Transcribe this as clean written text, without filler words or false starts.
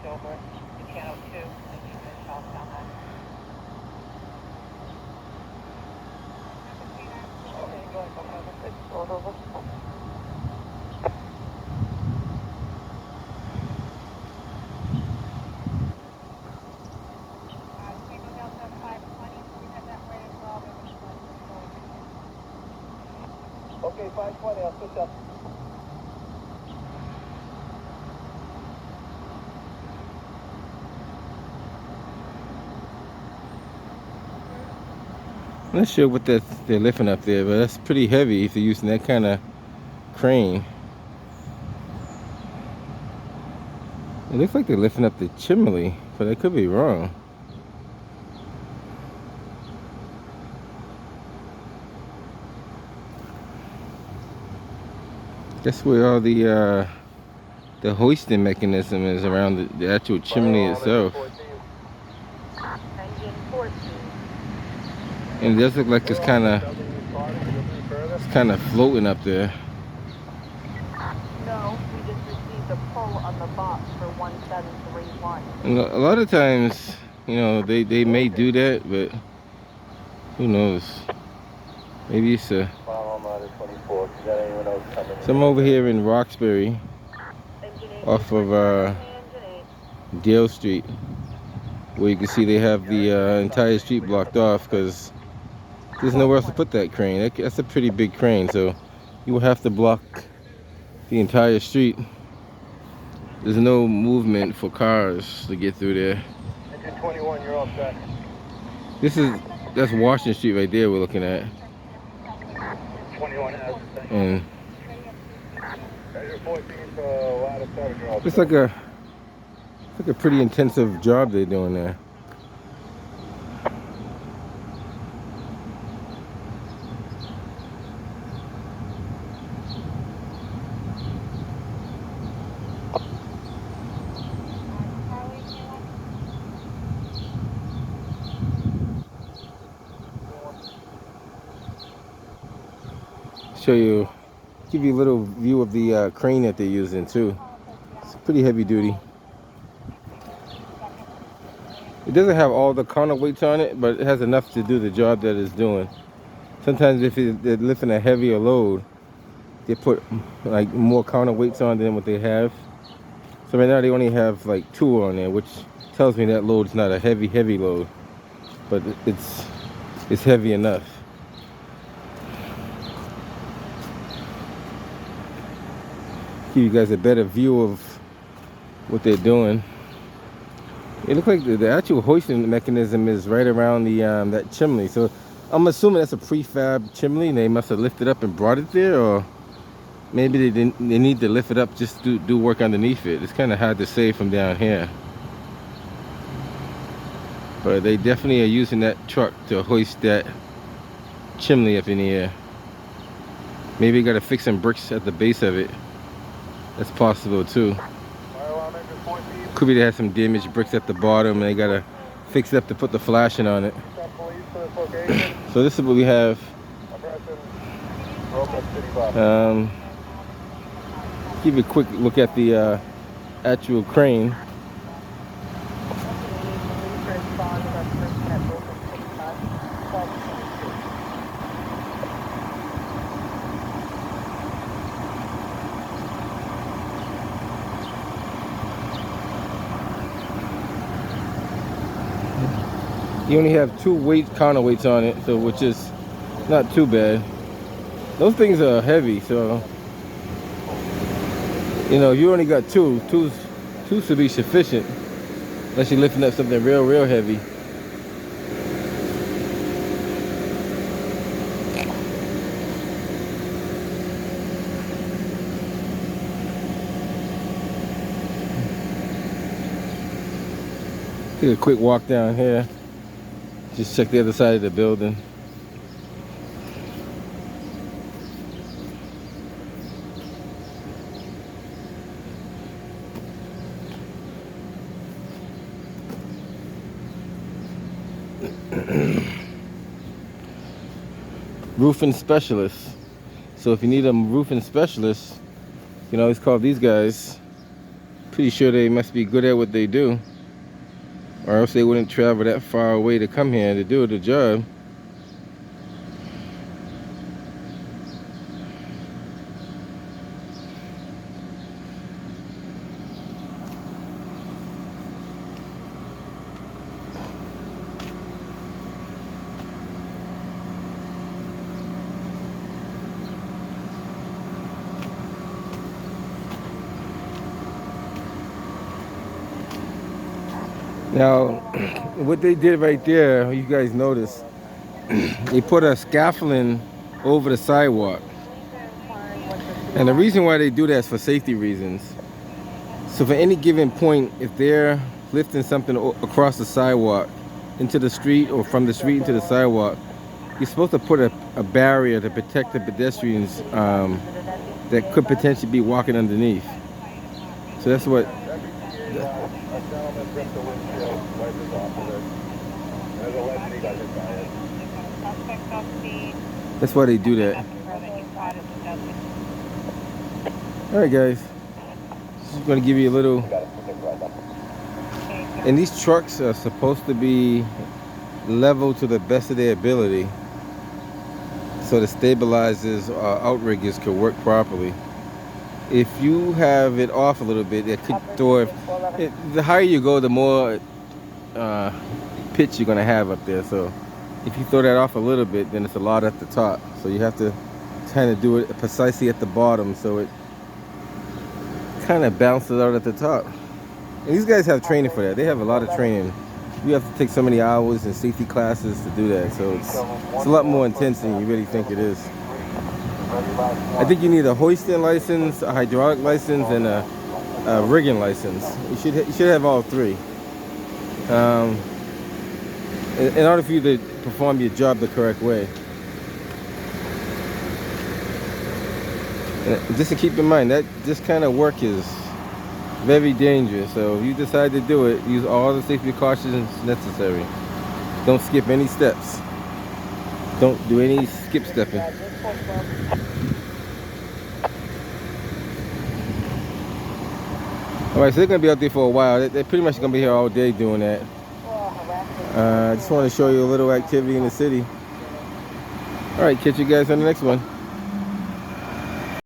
over to channel 2 and you can south down that. Okay, go ahead. It's rolled over. Okay, 520, I'll switch up. I'm not sure what they're lifting up there, but that's pretty heavy if they're using that kind of crane. It looks like they're lifting up the chimney, but I could be wrong. That's where all the hoisting mechanism is, around the actual chimney itself. Engine 14. And it does look like it's kind of floating up there. No, we just received a pull on the box for 1731. And a lot of times, you know, they may do that, but who knows? Maybe it's a... So I'm over here in Roxbury, off of Dale Street, where you can see they have the entire street blocked off because there's nowhere else to put that crane. That's a pretty big crane, so you will have to block the entire street. There's no movement for cars to get through there. Engine 21, you're all set. That's Washington Street right there we're looking at. 21 has. And Engine 14 for a lot of service, you're all it's set. like a pretty intensive job they're doing there. Give you a little view of the crane that they're using too. It's pretty heavy duty. It doesn't have all the counterweights on it, but it has enough to do the job that it's doing. Sometimes if they're lifting a heavier load, they put like more counterweights on than what they have. So right now they only have like 2 on there, which tells me that load's not a heavy load, but it's heavy enough. Give you guys a better view of what they're doing. It looks like the actual hoisting mechanism is right around the that chimney. So I'm assuming that's a prefab chimney and they must have lifted up and brought it there, or maybe they need to lift it up just to do work underneath it. It's kind of hard to say from down here. But they definitely are using that truck to hoist that chimney up in the air. Maybe you got to fix some bricks at the base of it. That's possible too. Could be they had some damaged bricks at the bottom and they got to fix it up to put the flashing on it. So this is what we have. Give you a quick look at the actual crane. You only have 2 counterweights on it, so which is not too bad. Those things are heavy, so you know, you only got two should be sufficient, unless you're lifting up something real heavy. Take a quick walk down here. Just check the other side of the building. Roofing specialist. So if you need a roofing specialist, you can always call these guys. Pretty sure they must be good at what they do, or else they wouldn't travel that far away to come here to do the job. Now, what they did right there, you guys notice, they put a scaffolding over the sidewalk. And the reason why they do that is for safety reasons. So for any given point, if they're lifting something across the sidewalk into the street or from the street into the sidewalk, you're supposed to put a barrier to protect the pedestrians that could potentially be walking underneath. So that's what... A gentleman ripped the windshield wipers off of it. There's a left knee got hit by it. That's why they do that. Alright guys, just going to give you a little... And these trucks are supposed to be level to the best of their ability, so the stabilizers or outriggers could work properly. If you have it off a little bit, it could throw the higher you go, the more pitch you're going to have up there. So if you throw that off a little bit, then it's a lot at the top. So you have to kind of do it precisely at the bottom so it kind of bounces out at the top. And these guys have training for that. They have a lot of training. You have to take so many hours and safety classes to do that. So it's a lot more intense than you really think it is. I think you need a hoisting license, a hydraulic license, and a rigging license. You should have all three. In order for you to perform your job the correct way. And just to keep in mind that this kind of work is very dangerous. So if you decide to do it, use all the safety precautions necessary. Don't skip any steps. Don't do any skip stepping. Alright, so they're going to be out there for a while. They're pretty much going to be here all day doing that. I just want to show you a little activity in the city. Alright, catch you guys on the next one.